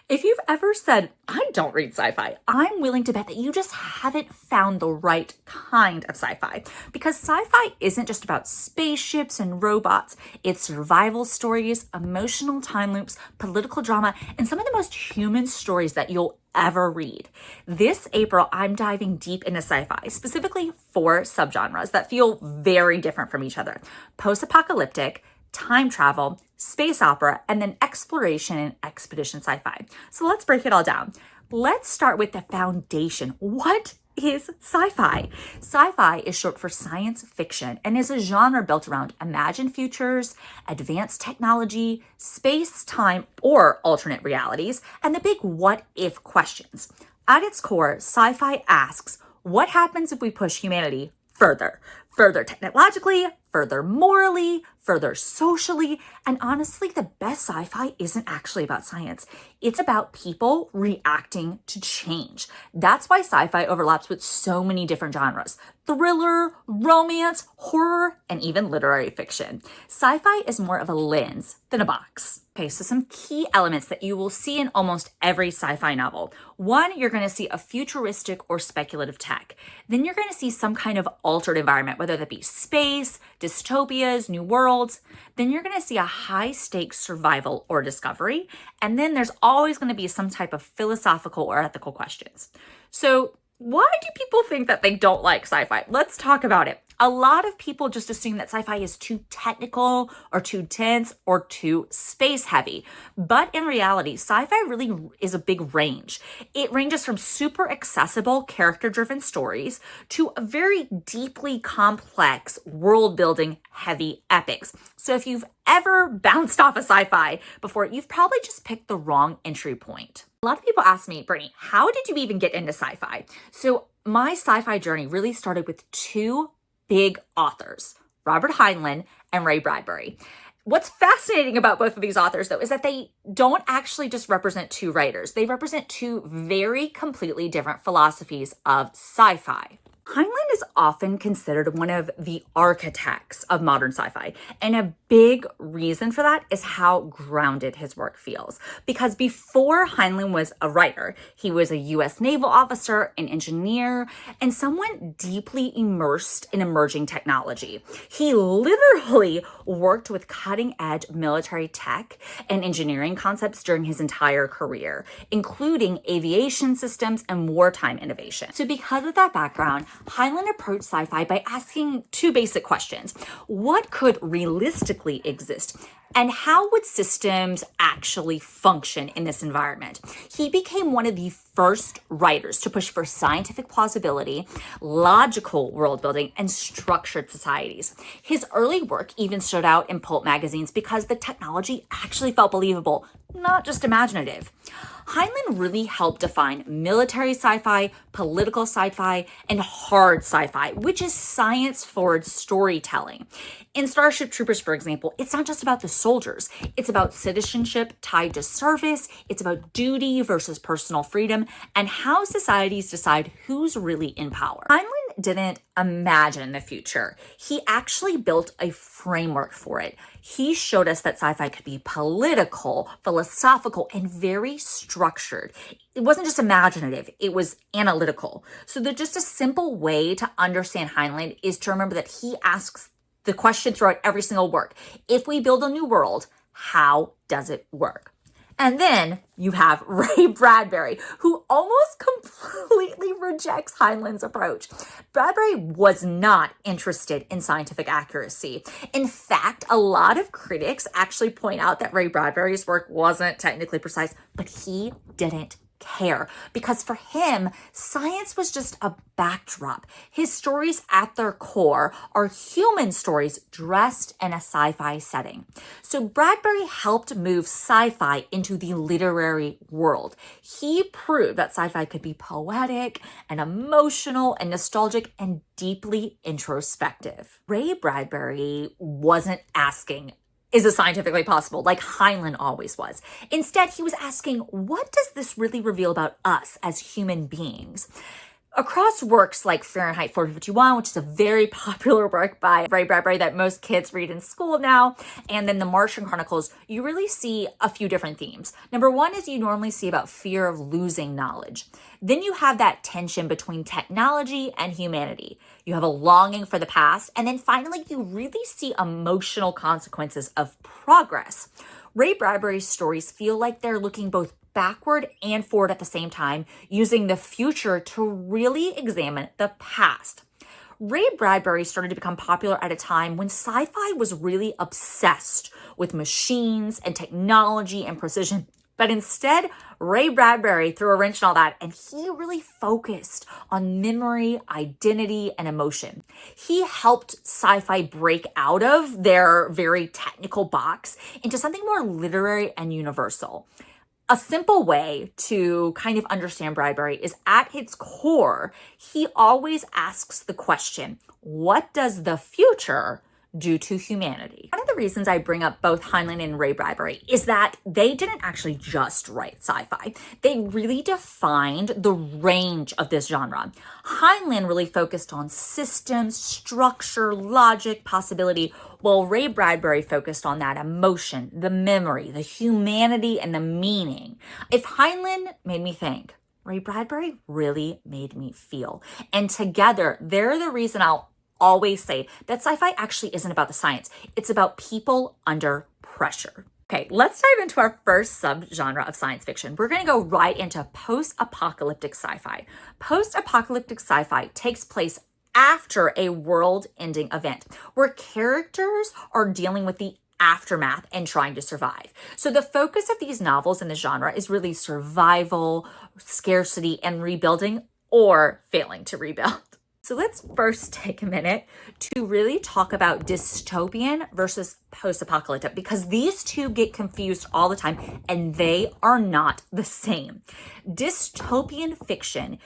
If you've ever said, I don't read sci-fi, I'm willing to bet that you just haven't found the right kind of sci-fi. Because sci-fi isn't just about spaceships and robots. It's survival stories, emotional time loops, political drama, and some of the most human stories that you'll ever read. This April, I'm diving deep into sci-fi, specifically 4 subgenres that feel very different from each other. Post-apocalyptic, time travel, space opera, and then exploration and expedition sci-fi. So let's break it all down. Let's start with the foundation. What is sci-fi? Sci-fi is short for science fiction and is a genre built around imagined futures, advanced technology, space, time, or alternate realities, and the big what-if questions. At its core, sci-fi asks, what happens if we push humanity further? Further technologically, further morally, further socially, and honestly, the best sci-fi isn't actually about science. It's about people reacting to change. That's why sci-fi overlaps with so many different genres: thriller, romance, horror, and even literary fiction. Sci-fi is more of a lens than a box. Okay, so some key elements that you will see in almost every sci-fi novel. 1, you're going to see a futuristic or speculative tech. Then you're going to see some kind of altered environment, whether that be space, dystopias, new worlds. Then you're going to see a high-stakes survival or discovery. And then there's always going to be some type of philosophical or ethical questions. So why do people think that they don't like sci-fi? Let's talk about it. A lot of people just assume that sci-fi is too technical or too tense or too space heavy. But in reality, sci-fi really is a big range. It ranges from super accessible character-driven stories to a very deeply complex world-building heavy epics. So if you've ever bounced off a sci-fi before, you've probably just picked the wrong entry point. A lot of people ask me, Brittany, how did you even get into sci-fi? So my sci-fi journey really started with 2 big authors, Robert Heinlein and Ray Bradbury. What's fascinating about both of these authors, though, is that they don't actually just represent 2 writers. They represent 2 very completely different philosophies of sci-fi. Heinlein is often considered one of the architects of modern sci-fi, and a big reason for that is how grounded his work feels. Because before Heinlein was a writer, he was a U.S. naval officer, an engineer, and someone deeply immersed in emerging technology. He literally worked with cutting-edge military tech and engineering concepts during his entire career, including aviation systems and wartime innovation. So because of that background, Heinlein approached sci-fi by asking 2 basic questions. What could realistically exist? And how would systems actually function in this environment? He became one of the first writers to push for scientific plausibility, logical world building, and structured societies. His early work even stood out in pulp magazines because the technology actually felt believable, not just imaginative. Heinlein really helped define military sci-fi, political sci-fi, and hard sci-fi, which is science-forward storytelling. In Starship Troopers, for example, it's not just about the soldiers. It's about citizenship tied to service. It's about duty versus personal freedom and how societies decide who's really in power. Heinlein didn't imagine the future. He actually built a framework for it. He showed us that sci-fi could be political, philosophical, and very structured. It wasn't just imaginative, it was analytical. So just a simple way to understand Heinlein is to remember that he asks the question throughout every single work: if we build a new world, how does it work? And then you have Ray Bradbury, who almost completely rejects Heinlein's approach. Bradbury was not interested in scientific accuracy. In fact, a lot of critics actually point out that Ray Bradbury's work wasn't technically precise, but he didn't care, because for him, science was just a backdrop. His stories at their core are human stories dressed in a sci-fi setting. So Bradbury helped move sci-fi into the literary world. He proved that sci-fi could be poetic and emotional and nostalgic and deeply introspective. Ray Bradbury wasn't asking, is it scientifically possible, like Heinlein always was. Instead, he was asking, what does this really reveal about us as human beings? Across works like Fahrenheit 451, which is a very popular work by Ray Bradbury that most kids read in school now, and then the Martian Chronicles, you really see a few different themes. Number one is you normally see about fear of losing knowledge. Then you have that tension between technology and humanity. You have a longing for the past, and then finally you really see emotional consequences of progress. Ray Bradbury's stories feel like they're looking both backward and forward at the same time, using the future to really examine the past. Ray Bradbury started to become popular at a time when sci-fi was really obsessed with machines and technology and precision. But instead, Ray Bradbury threw a wrench in all that, and he really focused on memory, identity, and emotion. He helped sci-fi break out of their very technical box into something more literary and universal. A simple way to kind of understand Bradbury is at its core, he always asks the question, what does the future do to humanity? One of the reasons I bring up both Heinlein and Ray Bradbury is that they didn't actually just write sci-fi. They really defined the range of this genre. Heinlein really focused on systems, structure, logic, possibility, while Ray Bradbury focused on that emotion, the memory, the humanity, and the meaning. If Heinlein made me think, Ray Bradbury really made me feel. And together, they're the reason I'll always say that sci-fi actually isn't about the science. It's about people under pressure. Okay, let's dive into our first subgenre of science fiction. We're going to go right into post-apocalyptic sci-fi. Post-apocalyptic sci-fi takes place after a world-ending event where characters are dealing with the aftermath and trying to survive. So the focus of these novels in the genre is really survival, scarcity, and rebuilding or failing to rebuild. So let's first take a minute to really talk about dystopian versus post-apocalyptic, because these two get confused all the time and they are not the same. Dystopian fiction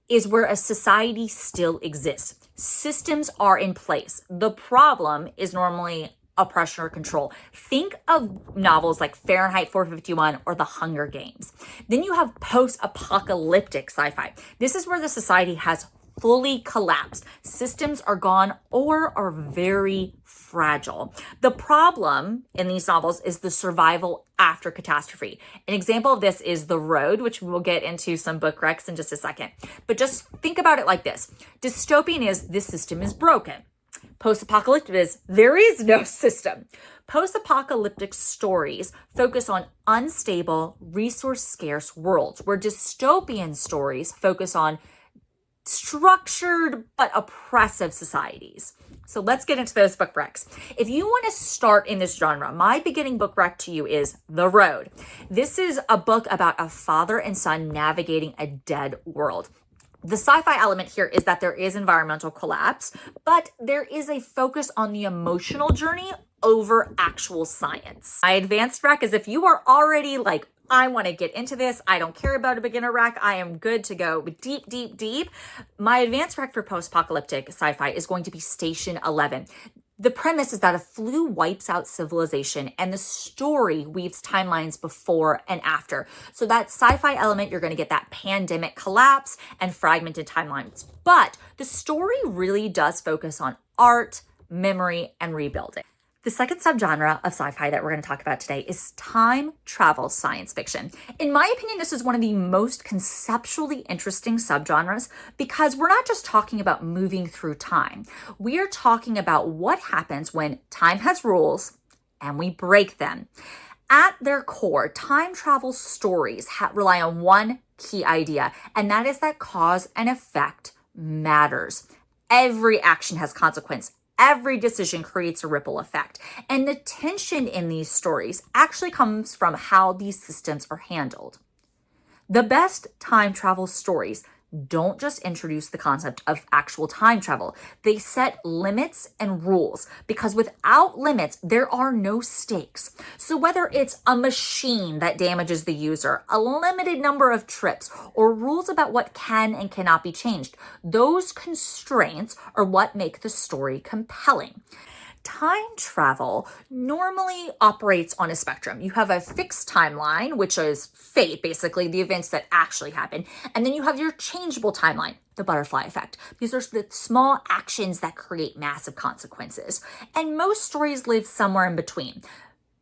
is where a society still exists. Systems are in place. The problem is normally oppression or control. Think of novels like Fahrenheit 451 or The Hunger Games. Then you have post-apocalyptic sci-fi. This is where the society has fully collapsed. Systems are gone or are very fragile. The problem in these novels is the survival after catastrophe. An example of this is The Road, which we will get into some book recs in just a second. But just think about it like this. Dystopian is this system is broken. Post-apocalyptic is there is no system. Post-apocalyptic stories focus on unstable, resource-scarce worlds, where dystopian stories focus on structured but oppressive societies. So let's get into those book recs. If you want to start in this genre, my beginning book rec to you is The Road. This is a book about a father and son navigating a dead world. The sci-fi element here is that there is environmental collapse, but there is a focus on the emotional journey over actual science. My advanced rec is if you are already like, I want to get into this. I don't care about a beginner rec. I am good to go deep, deep, deep. My advanced rec for post-apocalyptic sci-fi is going to be Station 11. The premise is that a flu wipes out civilization and the story weaves timelines before and after. So that sci-fi element, you're going to get that pandemic collapse and fragmented timelines. But the story really does focus on art, memory, and rebuilding. The second subgenre of sci-fi that we're going to talk about today is time travel science fiction. In my opinion, this is one of the most conceptually interesting subgenres because we're not just talking about moving through time. We are talking about what happens when time has rules and we break them. At their core, time travel stories rely on one key idea, and that is that cause and effect matters. Every action has consequence. Every decision creates a ripple effect. And the tension in these stories actually comes from how these systems are handled. The best time travel stories don't just introduce the concept of actual time travel. They set limits and rules because without limits, there are no stakes. So whether it's a machine that damages the user, a limited number of trips, or rules about what can and cannot be changed, those constraints are what make the story compelling. Time travel normally operates on a spectrum. You have a fixed timeline, which is fate, basically the events that actually happen. And then you have your changeable timeline, the butterfly effect. These are the small actions that create massive consequences. And most stories live somewhere in between.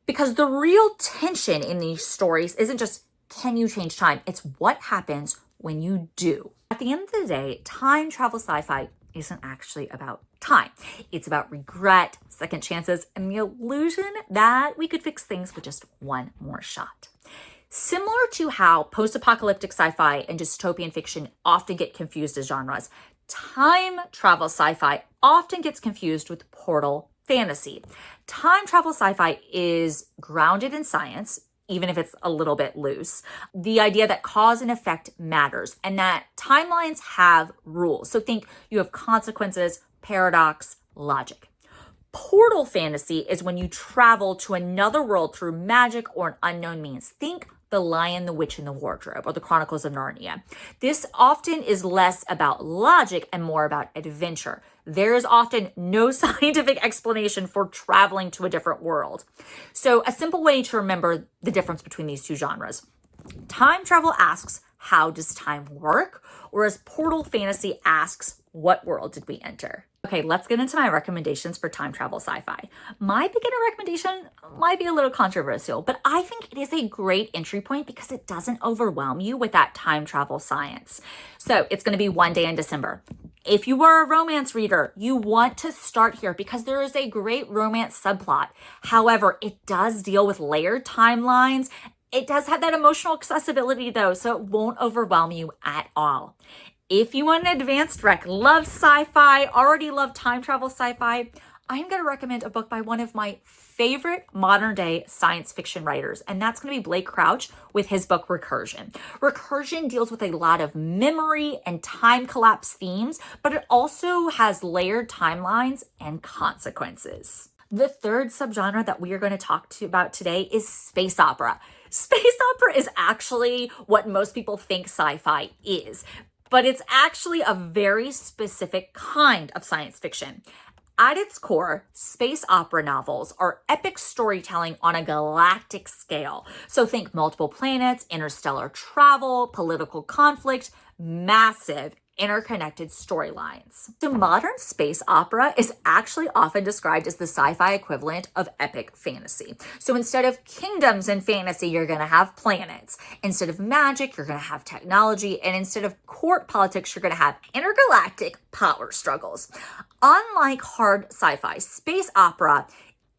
Because the real tension in these stories isn't just, can you change time? It's what happens when you do. At the end of the day, time travel sci-fi isn't actually about time. It's about regret, second chances, and the illusion that we could fix things with just one more shot. Similar to how post-apocalyptic sci-fi and dystopian fiction often get confused as genres, time travel sci-fi often gets confused with portal fantasy. Time travel sci-fi is grounded in science, even if it's a little bit loose. The idea that cause and effect matters and that timelines have rules. So think you have consequences, paradox, logic. Portal fantasy is when you travel to another world through magic or an unknown means. Think The Lion, the Witch, and the Wardrobe, or the Chronicles of Narnia. This often is less about logic and more about adventure. There is often no scientific explanation for traveling to a different world. So a simple way to remember the difference between these two genres. Time travel asks, how does time work? Whereas portal fantasy asks, what world did we enter? Okay, let's get into my recommendations for time travel sci-fi. My beginner recommendation might be a little controversial, but I think it is a great entry point because it doesn't overwhelm you with that time travel science. So it's going to be One Day in December. If you are a romance reader, you want to start here because there is a great romance subplot. However, it does deal with layered timelines. It does have that emotional accessibility though, so it won't overwhelm you at all. If you want an advanced rec, love sci-fi, already love time travel sci-fi, I'm going to recommend a book by one of my favorite modern day science fiction writers, and that's going to be Blake Crouch with his book Recursion. Recursion deals with a lot of memory and time collapse themes, but it also has layered timelines and consequences. The third subgenre that we are going to talk about today is space opera. Space opera is actually what most people think sci-fi is, but it's actually a very specific kind of science fiction. At its core, space opera novels are epic storytelling on a galactic scale. So think multiple planets, interstellar travel, political conflict, massive interconnected storylines. So modern space opera is actually often described as the sci-fi equivalent of epic fantasy. So instead of kingdoms in fantasy, you're going to have planets. Instead of magic, you're going to have technology. And instead of court politics, you're going to have intergalactic power struggles. Unlike hard sci-fi, space opera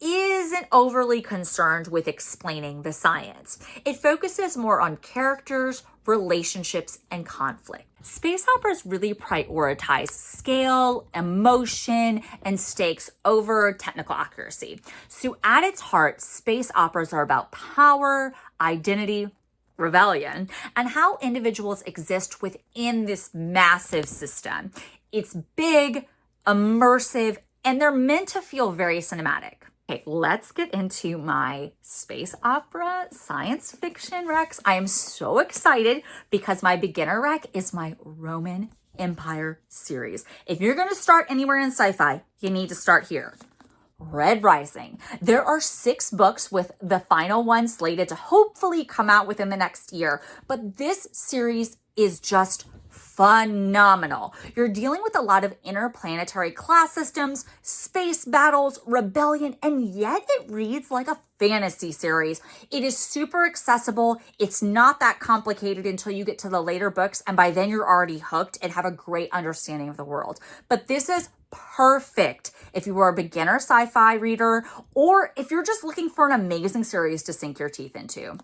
isn't overly concerned with explaining the science. It focuses more on characters, relationships, and conflict. Space operas really prioritize scale, emotion, and stakes over technical accuracy. So at its heart, space operas are about power, identity, rebellion, and how individuals exist within this massive system. It's big, immersive, and they're meant to feel very cinematic. Okay, let's get into my space opera science fiction recs. I am so excited because my beginner rec is my Roman Empire series. If you're going to start anywhere in sci-fi, you need to start here. Red Rising. There are 6 books with the final one slated to hopefully come out within the next year, but this series is just phenomenal. You're dealing with a lot of interplanetary class systems, space battles, rebellion, and yet it reads like a fantasy series. It is super accessible. It's not that complicated until you get to the later books, and by then you're already hooked and have a great understanding of the world. But this is perfect if you are a beginner sci-fi reader or if you're just looking for an amazing series to sink your teeth into.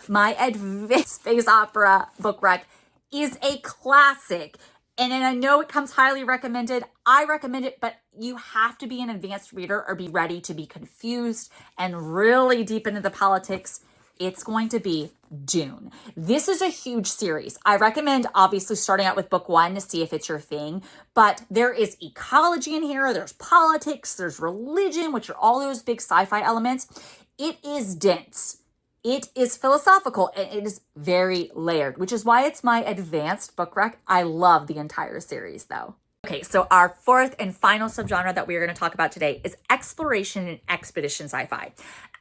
My advanced space opera book rec is a classic. And I know it comes highly recommended. I recommend it, but you have to be an advanced reader or be ready to be confused and really deep into the politics. It's going to be Dune. This is a huge series. I recommend obviously starting out with book 1 to see if it's your thing, but there is ecology in here. There's politics, there's religion, which are all those big sci-fi elements. It is dense. It is philosophical and it is very layered, which is why it's my advanced book rec. I love the entire series though. Okay, so our fourth and final subgenre that we are going to talk about today is exploration and expedition sci-fi.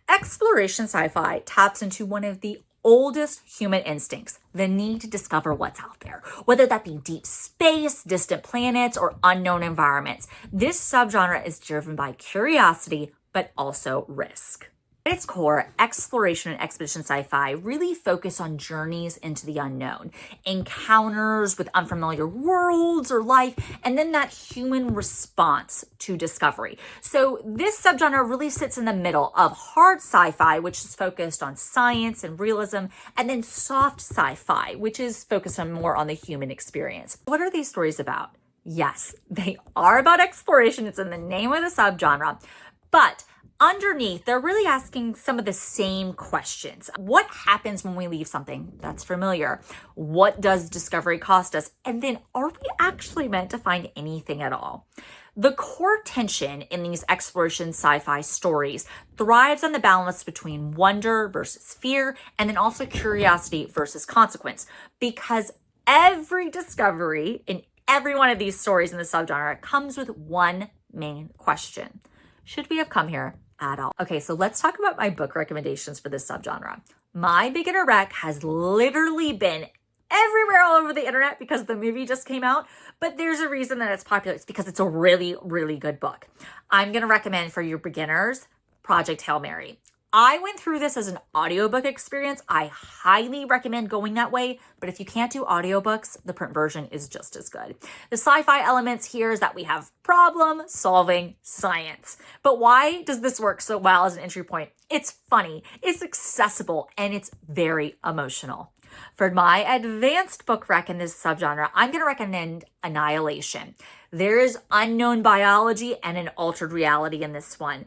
Exploration sci-fi taps into one of the oldest human instincts, the need to discover what's out there, whether that be deep space, distant planets, or unknown environments. This subgenre is driven by curiosity, but also risk. At its core, exploration and expedition sci-fi really focus on journeys into the unknown, encounters with unfamiliar worlds or life, and then that human response to discovery. So this subgenre really sits in the middle of hard sci-fi, which is focused on science and realism, and then soft sci-fi, which is focused on more on the human experience. What are these stories about? Yes, they are about exploration. It's in the name of the subgenre, but underneath, they're really asking some of the same questions. What happens when we leave something that's familiar? What does discovery cost us? And then, are we actually meant to find anything at all? The core tension in these exploration sci-fi stories thrives on the balance between wonder versus fear, and then also curiosity versus consequence, because every discovery in every one of these stories in the subgenre comes with one main question. Should we have come here at all? Okay, so let's talk about my book recommendations for this subgenre. My beginner rec has literally been everywhere all over the internet because the movie just came out, but there's a reason that it's popular. It's because it's a really, really good book. I'm gonna recommend for your beginners, Project Hail Mary. I went through this as an audiobook experience. I highly recommend going that way, but if you can't do audiobooks, the print version is just as good. The sci-fi elements here is that we have problem-solving science. But why does this work so well as an entry point? It's funny, it's accessible, and it's very emotional. For my advanced book rec in this subgenre, I'm going to recommend Annihilation. There is unknown biology and an altered reality in this one.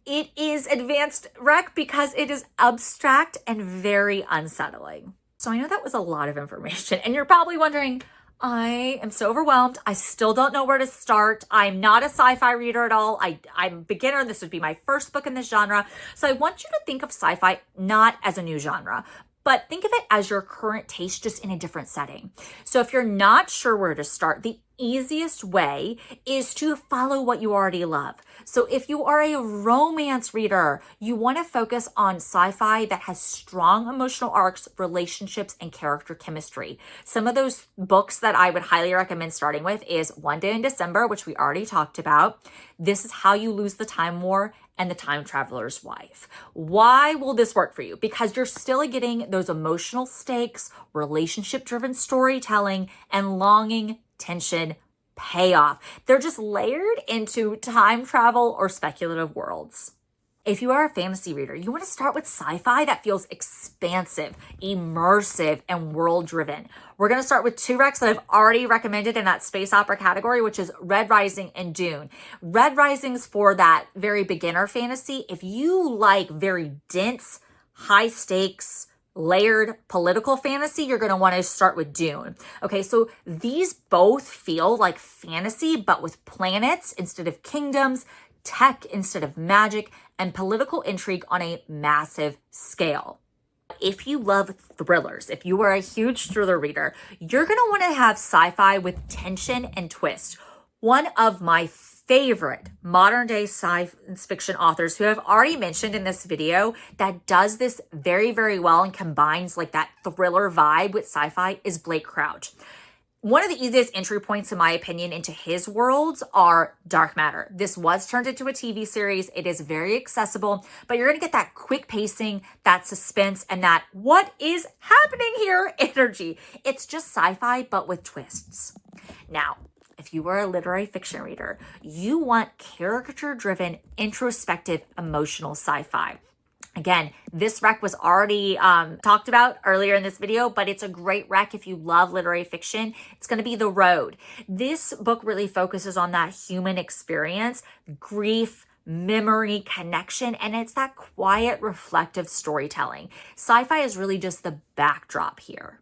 It is advanced rec because it is abstract and very unsettling. So I know that was a lot of information, and you're probably wondering, I am so overwhelmed. I still don't know where to start. I'm not a sci-fi reader at all. I'm a beginner. This would be my first book in this genre. So I want you to think of sci-fi not as a new genre, but think of it as your current taste, just in a different setting. So if you're not sure where to start, the easiest way is to follow what you already love. So if you are a romance reader, you want to focus on sci-fi that has strong emotional arcs, relationships, and character chemistry. Some of those books that I would highly recommend starting with is One Day in December, which we already talked about. This is How You Lose the Time War, and The Time Traveler's Wife. Why will this work for you? Because you're still getting those emotional stakes, relationship-driven storytelling, and longing, tension, payoff. They're just layered into time travel or speculative worlds. If you are a fantasy reader, you want to start with sci-fi that feels expansive, immersive, and world-driven. We're going to start with two recs that I've already recommended in that space opera category, which is Red Rising and Dune. Red Rising's for that very beginner fantasy. If you like very dense, high stakes, layered political fantasy, you're going to want to start with Dune. Okay, so these both feel like fantasy, but with planets instead of kingdoms, tech instead of magic, and political intrigue on a massive scale. If you love thrillers, if you are a huge thriller reader, you're going to want to have sci-fi with tension and twist. One of my favorite modern day science fiction authors who I've already mentioned in this video that does this very, very well and combines like that thriller vibe with sci-fi is Blake Crouch. One of the easiest entry points, in my opinion, into his worlds are Dark Matter. This was turned into a TV series. It is very accessible, but you're going to get that quick pacing, that suspense, and that what is happening here energy. It's just sci-fi, but with twists. Now, if you are a literary fiction reader, you want character-driven, introspective, emotional sci-fi. Again, this rec was already talked about earlier in this video, but it's a great rec if you love literary fiction. It's going to be The Road. This book really focuses on that human experience, grief, memory, connection, and it's that quiet, reflective storytelling. Sci-fi is really just the backdrop here.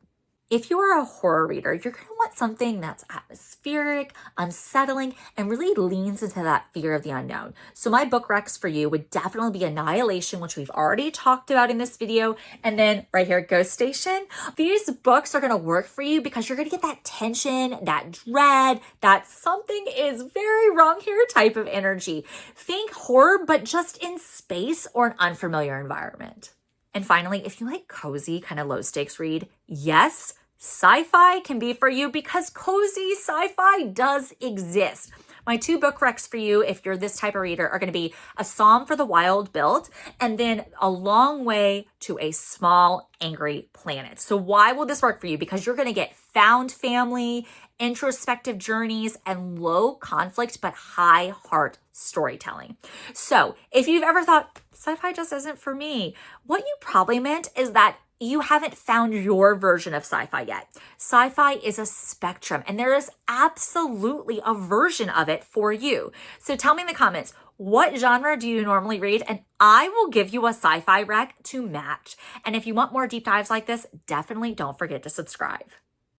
If you are a horror reader, you're going to want something that's atmospheric, unsettling, and really leans into that fear of the unknown. So my book recs for you would definitely be Annihilation, which we've already talked about in this video, and then right here, Ghost Station. These books are going to work for you because you're going to get that tension, that dread, that something is very wrong here type of energy. Think horror, but just in space or an unfamiliar environment. And finally, if you like cozy, kind of low stakes read, yes, sci-fi can be for you because cozy sci-fi does exist. My 2 book recs for you, if you're this type of reader, are going to be A Psalm for the Wild Built and then A Long Way to a Small Angry Planet. So why will this work for you? Because you're going to get found family, introspective journeys, and low conflict but high heart storytelling. So if you've ever thought, sci-fi just isn't for me, what you probably meant is that you haven't found your version of sci-fi yet. Sci-fi is a spectrum, and there is absolutely a version of it for you. So tell me in the comments, what genre do you normally read? And I will give you a sci-fi rec to match. And if you want more deep dives like this, definitely don't forget to subscribe.